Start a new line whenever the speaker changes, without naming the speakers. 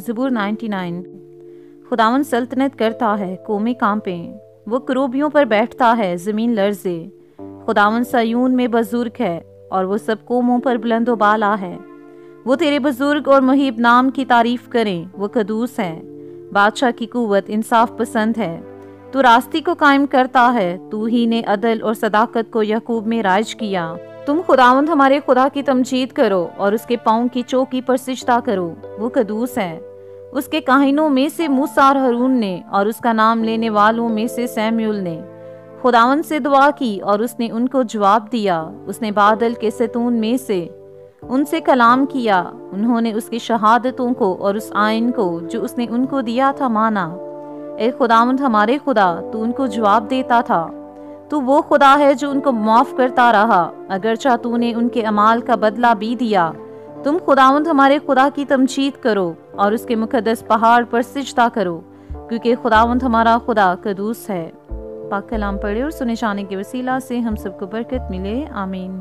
زبور 99۔ خداوند سلطنت کرتا ہے، قومیں کانپیں، وہ کروبیوں پر بیٹھتا ہے، زمین لرزے۔ خداوند سیون میں بزرگ ہے اور وہ سب قوموں پر بلند و بالا ہے۔ وہ تیرے بزرگ اور محیب نام کی تعریف کریں، وہ قدوس ہے۔ بادشاہ کی قوت انصاف پسند ہے، تو راستی کو قائم کرتا ہے، تو ہی نے عدل اور صداقت کو یعقوب میں رائج کیا۔ تم خداوند ہمارے خدا کی تمجید کرو اور اس کے پاؤں کی چوکی پر سجدہ کرو، وہ قدوس ہے۔ اس کے کاہنوں میں سے موسیٰ اور ہارون نے اور اس کا نام لینے والوں میں سے سیمیول نے خداوند سے دعا کی اور اس نے ان کو جواب دیا۔ اس نے بادل کے ستون میں سے ان سے کلام کیا، انہوں نے اس کی شہادتوں کو اور اس آئین کو جو اس نے ان کو دیا تھا مانا۔ اے خداوند ہمارے خدا، تو ان کو جواب دیتا تھا، تو وہ خدا ہے جو ان کو معاف کرتا رہا، اگرچہ تو نے ان کے اعمال کا بدلہ بھی دیا۔ تم خداوند ہمارے خدا کی تمجید کرو اور اس کے مقدس پہاڑ پر سجدہ کرو، کیونکہ خداوند ہمارا خدا قدوس ہے۔ پاک کلام پڑھے اور سنے جانے کے وسیلہ سے ہم سب کو برکت ملے، آمین۔